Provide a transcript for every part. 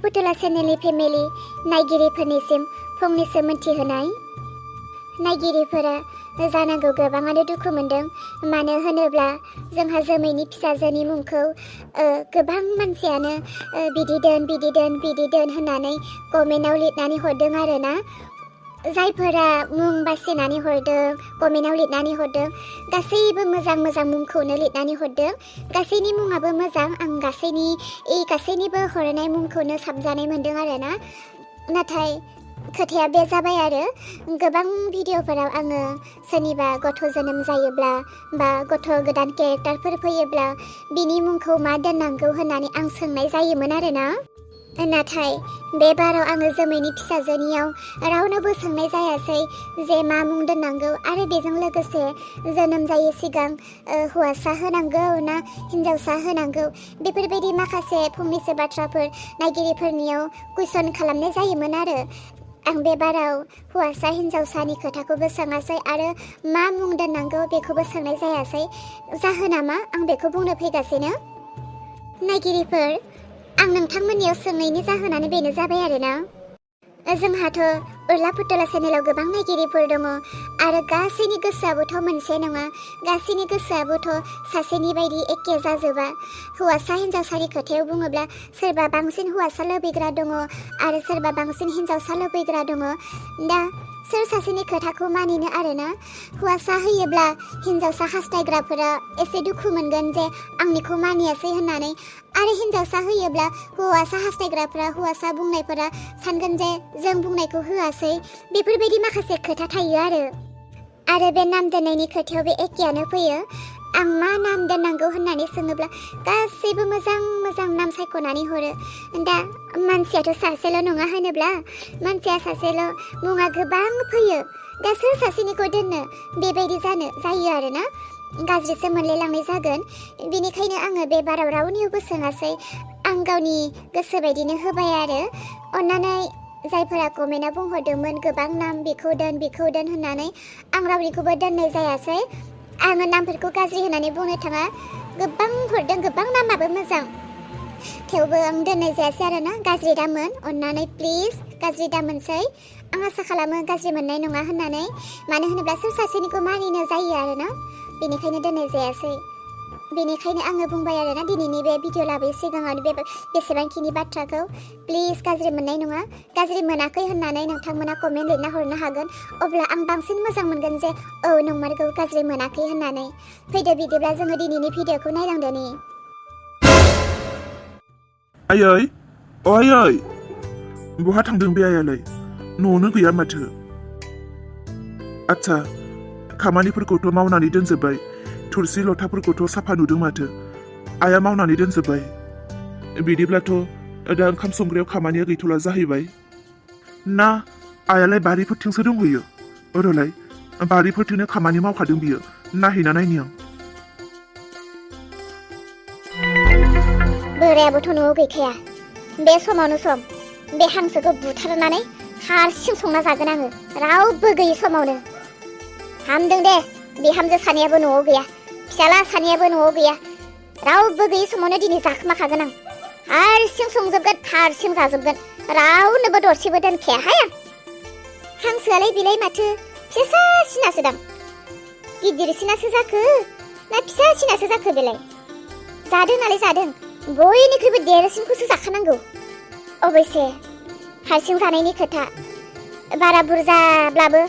putula channelनि family नायगिरिफोरनिसिम फंनैसो मोनथिहोनाय। नायगिरिफोरा जानांगौ गोबाङानो दुखु मोनदों, मानो होनोब्ला जोंहा जोमैनि फिसाजोनि मुंखौ गोबां मानसियानो बिदि दोन होननानै कमेन्टआव लिरनानै हरदों आरोना। जायफोरा मुं बासिनानै हरदों, कमेन्टआव लिरनानै हरदों, गासैबो मोजां मुंखौनो लिरनानै हरदों। गासैनि मुङाबो मोजां, आं गासैनिबो हरनाय मुंखौनो साबजानाय मोनदों आरोना। नाथाय खोथाया बे जाबाय आरो गोबां भिडिअफोराव आङो सोरनिबा गथ' जोनोम जायोब्ला बा गथ' गोदान केरेक्टारफोर फैयोब्ला बिनि मुंखौ मा दोननांगौ होननानै आं सोंनाय जायोमोन आरोना। नाथाय बे बाराव आङो जोमैनि फिसाजोनियाव रावनोबो सोंनाय जायासै जे मा मुं दोननांगौ आरो बेजों लोगोसे जोनोम जायै सिगां हौवासा होनांगौ ना हिन्जावसा होनांगौ, बेफोरबायदि माखासे फंनैसो बाथ्राफोर नायगिरिफोरनियाव कुइसन खालामनाय जायोमोन आरो। आं बे बाराव हौवासा हिन्जावसानि खोथाखौबो सोङासै आरो मा मुं दोननांगौ बेखौबो सोंनाय जायासै। जाहोना मा आं बेखौ बुंनो फैगासिनो। नायगिरिफोर, आं नोंथांमोननियाव सोंनायनि जाहोनानो बेनो जाबाय आरोना। जोंहाथ' उरला पुतला चेनेलाव गोबां नायगिरिफोर दङ आरो गासैनि गोसोआबोथ' मोनसे नङा, गासैनि गोसोआबोथ' सासेनि बायदि एखे जाजोबा। हौवासा हिन्जावसानि खोथायाव बुङोब्ला सोरबा बांसिन हौवासा लुबैग्रा दङ आरो सोरबा बांसिन हिन्जावसा लुबैग्रा दङ। दा सोर सासेनि खोथाखौ मानिनो आरोना। हौवासा होयोब्ला हिन्जावसा हास्थायग्राफोरा एसे दुखु मोनगोन जे आंनिखौ मानियासै होननानै, आरो हिन्जावसा होयोब्ला हौवासा हास्थायग्राफोरा हौवासा बुंनायफोरा सानगोन जे जों बुंनायखौ होआसै। बेफोरबायदि माखासे खोथा थायो आरो बे नाम दोननायनि खोथायाव बे एखेयानो फैयो। आं मा नाम दोननांगौ होननानै सोङोब्ला गासैबो मोजां नाम सायख'नानै हरो। दा मानसियाथ' सासेल' नङा होनोब्ला, मानसिया सासेल' मुङा गोबां फैयो। दा सोर सासेनिखौ दोननो बेबायदि जायो आरोना। गाज्रिसो मोनलायलांनाय जागोन। बेनिखायनो आङो बे बाराव रावनियावबो सोङासै, आं गावनि गोसो बायदिनो होबाय आरो। अन्नानै जायफोरा कमेन्टआव बुंहरदोंमोन गोबां नाम बेखौ दोन होननानै, आं रावनिखौबो दोननाय जायासै। आङो नामफोरखौ गाज्रि होननानै बुंनो थाङा, गोबां हरदों, गोबां नामाबो मोजां, थेवबो आं दोननाय जायासै आरोना। गाज्रि दामोन, अन्नानै प्लिज गाज्रि दामोनसै। आं आसा खालामो गाज्रि मोननाय नङा होननानै, मानो होनोब्ला सोर सासेनिखौ मानिनो जायो आरोना। बेनिखायनो दोननाय जायासै। बेनिखायनो आङो बुंबाय आरोना दिनैनि बे भिडिअ लाबोयै सिगाङावनो बेसेबांखिनि बाथ्राखौ। प्लिज गाज्रि मोननाय नङा। गाज्रि मोनाखै होननानै नोंथांमोना कमेन्ट लिरना हरनो हागोन, अब्ला आं बांसिन मोजां मोनगोन जे औ नंमारगौ गाज्रि मोनाखै होननानै। फैदो बिदिब्ला जोङो दिनैनि भिडिअखौ नायलांदोनि। आयै बहा थांदों बे आयालाय? न'आवनो गैया माथो। आच्छा, खामानिफोरखौथ' मावनानै दोनजोब्बाय, थुरसि लथाफोरखौथ' साफा नुदों माथो। आइया मावनानै दोनजोब्बाय। बिदिब्लाथ' दा ओंखाम संग्रायाव खामानिया गैथ'ला जाहैबाय। ना आइयालाय बारिफोरथिंसो दंहैयो? ओरैलाय बारिफोरथिंनो खामानि मावखादों बियो। नायहैना नायनि आं। बोरायाबोथ' न'आव गैखाया। बे समावनो सम बे हांसोखौ बुथारनानै हारसिं संना जागोन आङो, रावबो गैयै समावनो। हामदों दे, बिहामजो सानैयाबो न'आव गैया, फिसाला सानैयाबो न'आव गैया। रावबो गैयै समावनो दिनै जाखोमाखागोन आं। हारसिं संजोबगोन, हारसिं जाजोबगोन, रावनोबो दरसेबो दोनखायाहाय आं। हांसोआलाय बिलाय माथो फिसासिनासो दां, गिदिरसिनासो जाखो ना फिसासिनासो जाखो बेलाय? जादों नालाय जादों, बयनिख्रुइबो देरसिनखौसो जाखानांगौ। अबयसे हारसिं जानायनि खोथा, बारा बुरजाब्लाबो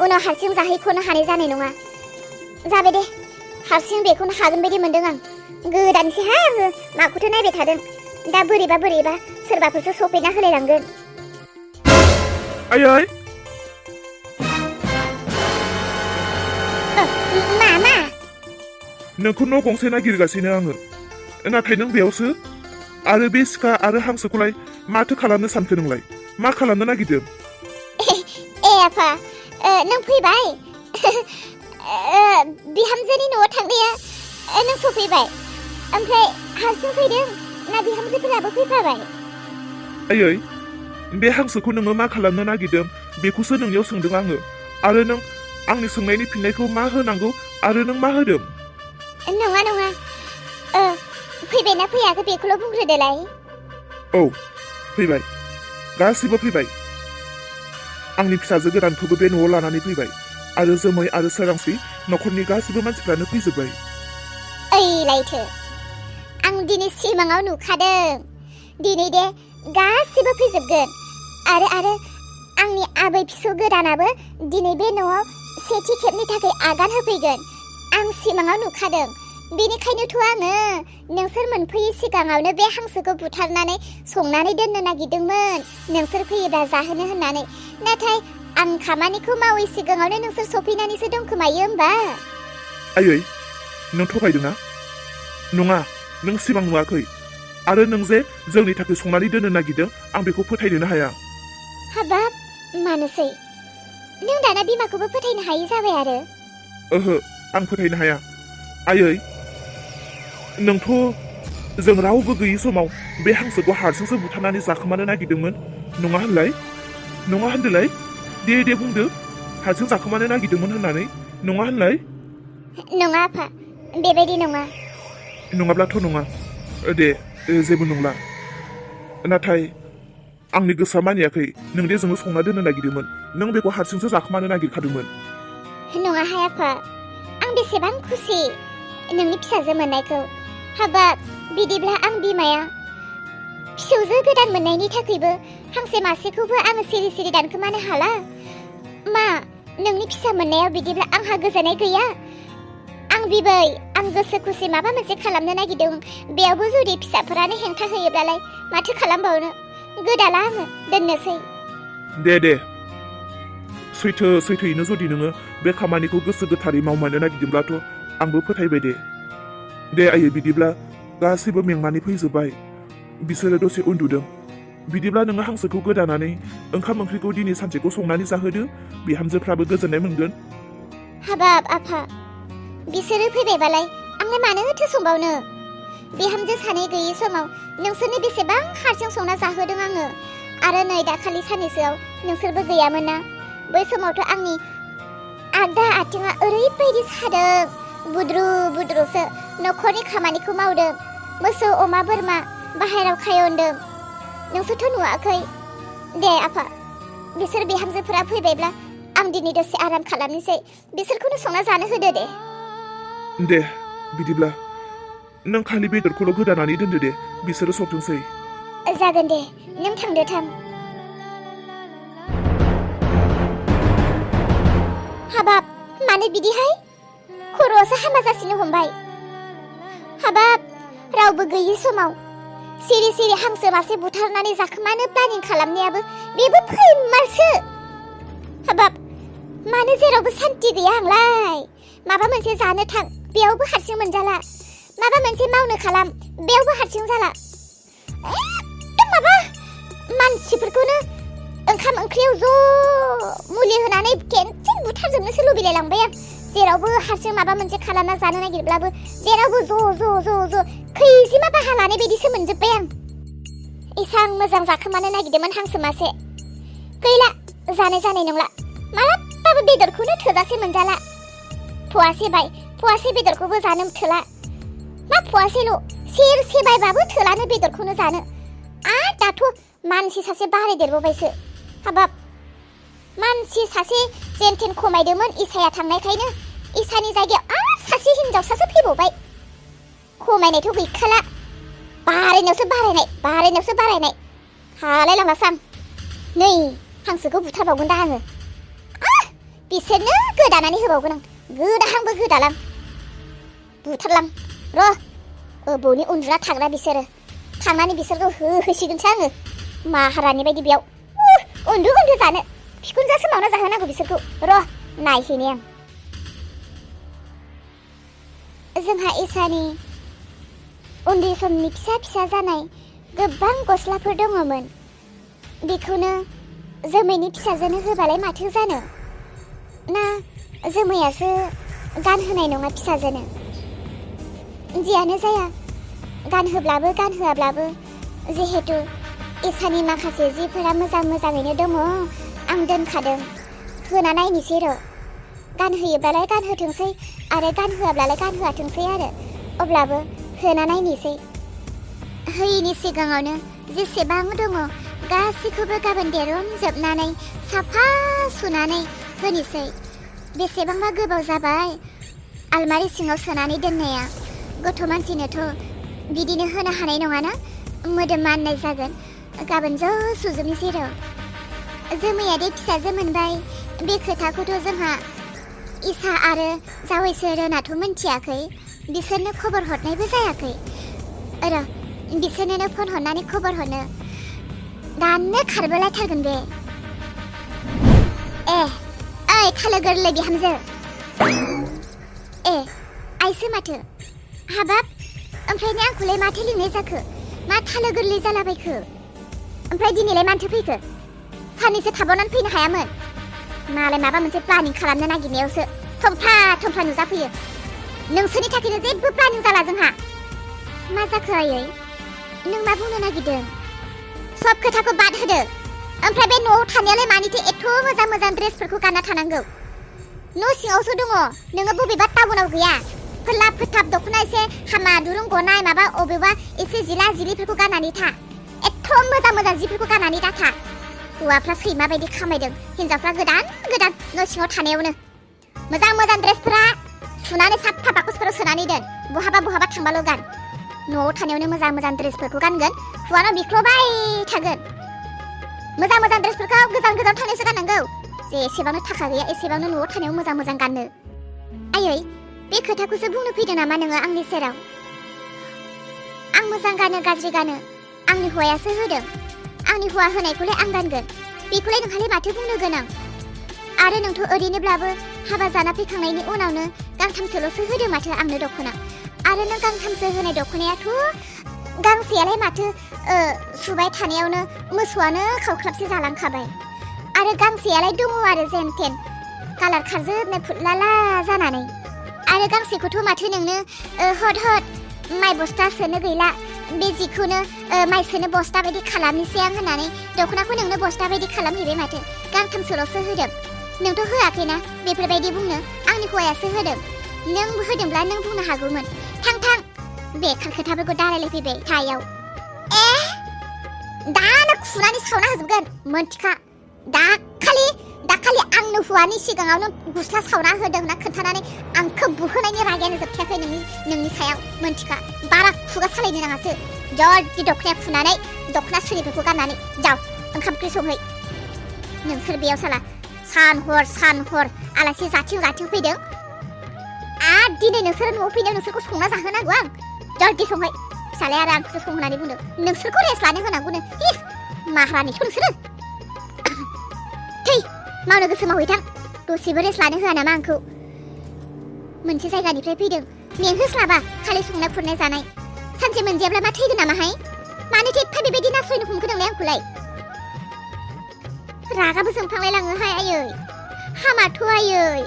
उनाव हारसिं जाहैख'नो हानाय जानाय नङा। जाबाय दे, हारसिं बेखौनो हागोन बायदि मोनदों आं। गोदानसैहाय आङो, माखौथो नायबाय थादों। दा बोरैबा सोरबाफोरसो सफैना होलायलांगोन। आयै मा? नोंखौ न' गंसे नागिरगासिनो आङो, नाथाय नों बेयावसो। आरो बे सिखा आरो हांसोखौलाय माथो खालामनो सानखो नोंलाय? मा खालामनो नागिरदों? ए आफा, नों फैबाय? बिहामजोनि न'आव थांनाया नों सफैबाय? ओमफ्राय हारसिं फैदों ना बिहामजोफोराबो फैफाबाय? आयै, बे हांसोखौ नोङो मा खालामनो नागिरदों बेखौसो नोंनियाव सोंदों आङो। आरो नों आंनि सोंनायनि फिननायखौ मा होनांगौ आरो नों मा होदों? नङा, फैबायना फैयाखै बेखौल' बुंग्रोदोलाय। औ, फैबाय गासिबो फैबाय आंनि फिसाजो गोदानखौबो बे न'आव लानानै फैबाय आरो जोमै आरो सोरांस्रि न'खरनि गासिबो मानसिफ्रानो फैजोब्बाय ओइ लायथो आं दिनै सिमाङाव नुखादों दिनै दे गासिबो फैजोबगोन आरो आंनि आबै फिसौ गोदानाबो दिनै बे न'आव सेथि खेबनि थाखाय आगान होफैगोन आं सिमाङाव नुखादों बेनिखायनोथ' आङो नोंसोर मोनफैयै सिगाङावनो बे हांसोखौ बुथारनानै संनानै दोननो नागिरदोंमोन नोंसोर फैयोब्ला जाहोनो होननानै नाथाय आं खामानिखौ मावै सिगाङावनो नोंसोर सफैनानैसो दंखोमायो होमबा आयै नों थगायदोंना नङा नों सिमां नुवाखै आरो नों जे जोंनि थाखाय संनानै दोननो नागिरदों आं बेखौ फोथायनोनो हाया हाबाब मानोसै नों दाना बिमाखौबो फोथायनो हायै जाबाय आरो ओहो आं फोथायनो हाया आयै नोंथ' जों रावबो गैयै समाव बे हांसोखौ हारसिंसो बुथारनानै जाखोमानो नागिरदोंमोन नङा होनदोलाय दे बुंदो हारसिं जाखोमानो नागिरदोंमोन होननानै नङा होनलाय नङा आफा बेबायदि नङा नङाब्लाथ' नङा दे जेबो नंला नाथाय आंनि गोसोआ मानियाखै नों दे जोङो संना दोननो नागिरदोंमोन नों बेखौ हारसिंसो जाखोमानो नागिरखादोंमोन नङाहाय आफा आं बेसेबां खुसि नोंनि फिसाजो मोननायखौ हाबाब बिदिब्ला आं बिमाया फिसौजो गोदान मोननायनि थाखायबो हांसो मासेखौबो आङो सिरि सिरि दानखोमानो हाला मा नोंनि फिसा मोननायाव बिदिब्ला आंहा गोजोननाय गैया आं बिबै आं गोसो खुसि माबा मोनसे खालामनो नागिरदों बेयावबो जुदि फिसाफोरानो हेंथा होयोब्लालाय माथो खालामबावनो गोदाला आङो दोननोसै दे सैथोयैनो जुदि नोङो बे खामानिखौ गोसो गोथारै मावमारनो नागिरदोंब्लाथ' आंबो फोथायबाय दे आयै बिदिब्ला गासैबो मेंनानै फैजोब्बाय बिसोरो दसे उन्दुदों बिदिब्ला नोङो हांसोखौ गोदानानै ओंखाम ओंख्रिखौ दिनै सानसेखौ संनानै जाहोदो बिहामजोफ्राबो गोजोननाय मोनगोन हाबाब आफा बिसोरो फैबायबालाय आंलाय मानोथो संबावनो बिहामजो सानै गैयै समाव नोंसोरनो बेसेबां हारसिं संना जाहोदों आङो आरो नै दाखालि साननैसोआव नोंसोरबो गैयामोन ना बै समावथ' आंनि आगदा आथिङा ओरैबायदि सादों बुद्रुसो न'खरनि खामानिखौ मावदों मोसौ अमा बोरमा बाहेरायाव खायनदों नोंसोरथ' नुवाखै दे आफा बिसोर बिहामजोफोरा फैबायब्ला आं दिनै दसे आराम खालामनोसै बिसोरखौनो संना जानो होदो दे बिदिब्ला नों खालि बेदरखौल' गोदानानै दोनदो दे बिसोरो सौथोंसै जागोन दे नों थांदो थां हाबाब मानो बिदिहाय खर'आसो हामा जासिनो हमबाय हाबाब रावबो गैयै समाव सिरि सिरि हांसो मासे बुथारनानै जाखोमानो प्लानिं खालामनायाबो बेबो फैमारसो हाबाब मानो जेरावबो सान्ति गैया आंलाय माबा मोनसे जानो थां बेयावबो हारसिं मोनजाला माबा मोनसे मावनो खालाम बेयावबो हारसिं जाला एकदम माबा मानसिफोरखौनो ओंखाम ओंख्रियाव ज' मुलि होनानै खेनसेन बुथारजोबनोसो लुबैलाय लांबाय आं जेरावबो हारसिं माबा मोनसे खालामना जानो नागिरब्लाबो जेरावबो ज' खैजिमा बाहा लानाय बायदिसो मोनजोब्बाय आं एसां मोजां जाखोमानो नागिरदोंमोन हांसो मासे गैला जानाय नंला मालाबाबो बेदरखौनो थोजासे मोनजाला फवासे बेदरखौबो जानो थोला मा फवासेल' सेरसे बायबाबो थोलानो बेदरखौनो जानो आरो दाथ' मानसि सासे बारायदेरबावबायसो हाबाब मानसि सासे जेनथेन खमायदोंमोन इसाया थांनायखायनो इसानि जायगायाव आरो सासे हिनजावसासो फैबावबाय खमायनायथ' गैखाला बारायनायावसो बारायनाय हालाय लांलासां नै हांसोखौ बुथारबावगोन दा आङो बिसोरनो गोदानानै होबावगोन आं गोदाहांबो गोदालां बुथारलां र' ब'नि उन्दुना थाग्रा बिसोरो थांनानै बिसोरखौ होसिगोनसो आङो माहारानि बायदि बेयाव उन्दु जानो बिखुनजोआसो मावना जाहोनांगौ बिसोरखौ र' नायहैनि आं जोंहा इसानि उन्दै समनि फिसा जानाय गोबां गस्लाफोर दङमोन बेखौनो जोमैनि फिसाजोनो होबालाय माथो जानो ना जोमैयासो गानहोनाय नङा फिसाजोनो जियानो जाया गानहोब्लाबो गानहोआब्लाबो जिहेतु इसानि माखासे जिफोरा मोजाङैनो दङ आं दोनखादों होना नायनोसै र' गानहोयोब्लालाय गानहोथोंसै आरो गानहोआब्लालाय गानहोआथोंसै आरो अब्लाबो होना नायनोसै होयैनि सिगाङावनो जेसेबां दङ गासैखौबो गाबोन दिरुनजोबनानै साफा सुनानै होनोसै। बेसेबांबा गोबाव जाबाय आलमारि सिङाव सोनानै दोननाया। गथ' मानसिनोथ' बिदिनो होनो हानाय नङाना, मोदोम माननाय जागोन। गाबोन ज' सुजोबनोसै र'। जोमैयादि फिसाजो मोनबाय बे खोथाखौथ' जोंहा इसा आरो जावैसोरोनाथ' मिन्थियाखै, बिसोरनो खबर हरनायबो जायाखै। र' बिसोरनो फन हरनानै खबर हरनो। दानो खारबोलायथारगोन बे। ओइ थालो गोरलै बिहामजो। आइसो माथो। हाबाब, ओमफ्रायनो आंखौलाय माथो लिंनाय जाखो? मा थालो गोरलै जालाबायखो? ओमफ्राय दिनैलाय मानोथो फैखो? साननैसो थाबावनानै फैनो हायामोन? मालाय माबा मोनसे प्लानिं खालामनो नागिरनायावसो थमफ्ला नुजाफैयो। नोंसोरनि थाखायनो जेबो प्लानिं जाला जोंहा। मा जाखो आयै? नों मा बुंनो नागिरदों? सब खोथाखौ बाद होदो। ओमफ्राय बे न'आव थानायालाय मानिथो एथ' मोजां ड्रेसफोरखौ गानना थानांगौ? न' सिङावसो दङ, नोङो बबेबा टाउनाव गैया। फोरलाब फोथाब दख'ना एसे हामा दुरुं गनाय माबा अबेबा एसे जिला जिलिफोरखौ गाननानै था। एथ' मोजां जिफोरखौ गाननानै दाथा। हौवाफ्रा सैमा बायदि खामायदों, हिनजावफ्रा गोदान न' सिङाव थानायावनो। मोजां ड्रेसफोरा सुनानै साफा बाकसफोराव सोनानै दोन। बहाबा थांबाल' गान। न'आव थानायावनो मोजां ड्रेसफोरखौ गानगोन, हौवानाव बिख्ल'बाय थागोन। मोजां ड्रेसफोरखौ गोजान थांनायसो गाननांगौ। जेसेबांनो थाखा गैया एसेबांनो न'आव थानायाव मोजां गाननो। आयै, बे खोथाखौसो बुंनो फैदों नामा नोङो आंनि सेराव? आं मोजां गानो गाज्रि गानो आंनि हौवायासो होदों। आंनि हौवा होनायखौलाय आं गानगोन, बेखौलाय नोंहालाय माथो बुंनो गोनां? आरो नोंथ' ओरैनोब्लाबो हाबा जाना फैखांनायनि उनावनो गांथामसोल'सो होदों माथो आंनो दख'ना। आरो नों गांथामसो होनाय दख'नायाथ' गांसेयालाय माथो सुबाय थानायावनो मोसौआनो खावख्लाबसे जालांखाबाय। आरो गांसेयालाय दङ आरो जेन थेन कालार खारजोबनाय फुटलाला जानानै। आरो गांसेखौथ' माथो नोंनो हद माइ बस्ता सोनो गैला, बे जिखौनो माइ सोनो बस्ता बायदि खालामनोसै आं होननानै दख'नाखौ नोंनो बस्ता बायदि खालामहैबाय माथो। गांथामसोल'सो होदों। नोंथ' होआखैना बेफोरबायदि बुंनो, आंनि हौवायासो होदों। नों होदोंब्ला नों बुंनो हागौमोन। थां बेखार खोथाफोरखौ दारायलायफैबाय थायाव। दानो खुनानै सावना होजोबगोन मोनथिखा। दाखालि आंनो हौवानि सिगाङावनो गुस्ला सावना होदों होनना खोन्थानानै आंखौ बुहोनायनि रागायानो जोबथायाखै नोंनि सायाव मोनथिखा। बारा खुगा सालायनो नाङासो। जल्दि दख'नाया खुनानै दख'ना सुरिफोरखौ गाननानै जाव ओंखाम ओंख्रि संहै। नोंसोर बेयाव साला सान हर आलासि जाथिं फैदों। आरो दिनै नोंसोर न'आव फैनायाव नोंसोरखौ संना जाहोनांगौ आं। जल्दि संहै। फिसालाया आरो आंखौसो संहोनानै बुंदों नोंसोरखौ रेस्ट लानो होनांगौनो। माहारानिखौ नोंसोरो मावनो गोसो मावहैथां। दसेबो रेस्ट लानो होआ नामा आंखौ? मोनसे जायगानिफ्राय फैदों, मेंहोस्लाबा खालि संनाय खुरनाय जानाय। सानसे मोनजायाब्ला मा थैगोन नामाहाय? मानो एफा बेबायदि नासयनो हमखो नोंलाय आंखौलाय? रागाबो जोंफ्लांलाय लाङोहाय आयै। हामाथ' आयै,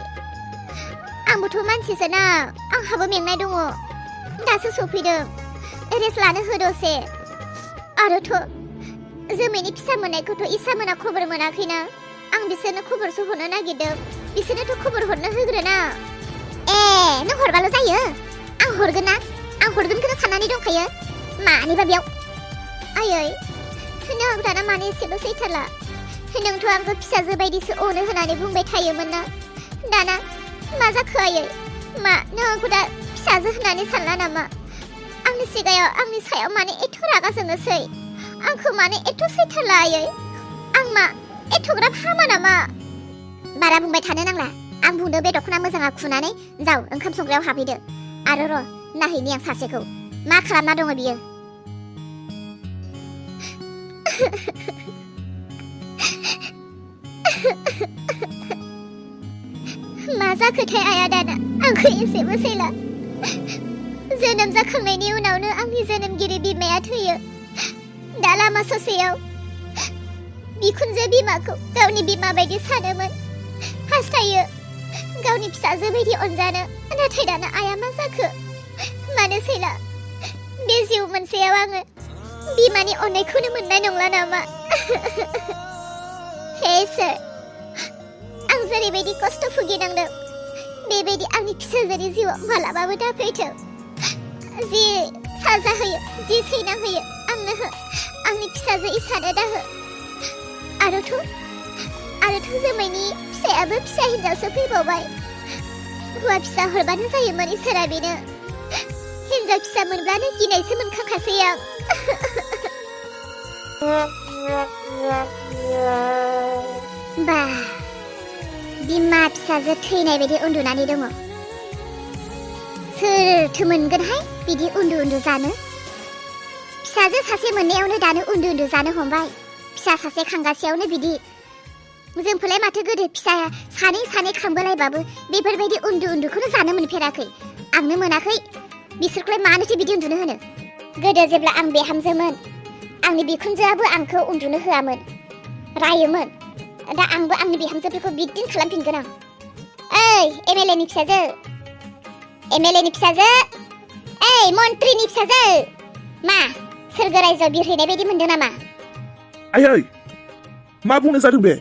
आंबोथ' मानसिसोना, आंहाबो मेंनाय दङ। दासो सफैदों, रेस्ट लानो हो दसे। आरोथ' जोमैनि फिसा मोननायखौथ' इसामोना खबर मोनाखैना। आं बिसोरनो खबरसो हरनो नागिरदों। बिसोरनोथ' खबर हरनो होग्रोना। नों हरबाल' जायो? आं हरगोन ना? आं हरगोनखौनो साननानै दंखायो। मानिबा बेयाव? आयै, नों आंखौ दाना मानो एसेबो सैथारला? नोंथ' आंखौ फिसाजो बायदिसो अनो होननानै बुंबाय थायोमोन ना। दाना मा जाखो आयै? मा नों आंखौ दा फिसाजो होननानै सानला नामा? आंनि सायाव मानो एथ' रागा जोङोसै? आंखौ मानो एथ' सैथारला आयै? आं मा एथ'ग्राब हामा नामा? बारा बुंबाय थानो नांला। आं बुंदो बे दख'ना मोजाङा खुनानै जाव ओंखाम संग्रायाव हाबहैदो। आरो र' नायहैनि आं सासेखौ मा खालामना दङ बियो। मा जाखोथाय आया दाना आंखौ एसेबो सैला। जोनोम जाखांनायनि उनावनो आंनि जोनोमगिरि बिमाया थैयो। दा लामा ससेयाव बिखुनजो बिमाखौ गावनि बिमा बायदि सानोमोन, हास्थायो गावनि फिसाजो बायदि अनजानो। नाथाय दाना आया मा जाखो? मानो सैला? बे जिउ मोनसेयाव आङो बिमानि अननायखौनो मोननाय नंला नामा? हे इसोर, आं जेरैबायदि खस्थ' भुगिनांदों बेबायदि आंनि फिसाजोनि जिउआव मालाबाबो दाफैथों। जि साजा होयो, जि सैना होयो आंनो हो। आंनि फिसाजो इसानो दाहो आरोथ' जोमैनि फिसायाबो फिसा हिनजावसो फैबावबाय हौवा फिसा हरबानो जायोमोन इसोरा बेनो हिनजाव फिसा मोनब्लानो गिनायसो मोनखांखासै आं बा बिमा फिसाजो थैनाय बायदि उन्दुनानै दङ सोरथो मोनगोनहाय बिदि उन्दु जानो फिसाजो सासे मोननायावनो दानो उन्दु जानो हमबाय फिसा सासे खांगासेयावनो बिदि जोंफोरलाय माथो गोदो फिसा सानै खांबोलायबाबो बेफोरबायदि उन्दुखौनो जानो मोनफेराखै आंनो मोनाखै बिसोरखौलाय मानोथो बिदि उन्दुनो होनो गोदो जेब्ला आं बेहामजोमोन आंनि बिखुनजोआबो आंखौ उन्दुनो होआमोन रायोमोन दा आंबो आंनि बिहामजोफोरखौ बिदिनो खालामफिनगोन आं ओइ एमएलए नि फिसाजो ओइ मन्त्रिनि फिसाजो मा सोरगो रायजोआव बिरहैनाय बायदि मोनदों नामा आयै मा बुंनो जादों बे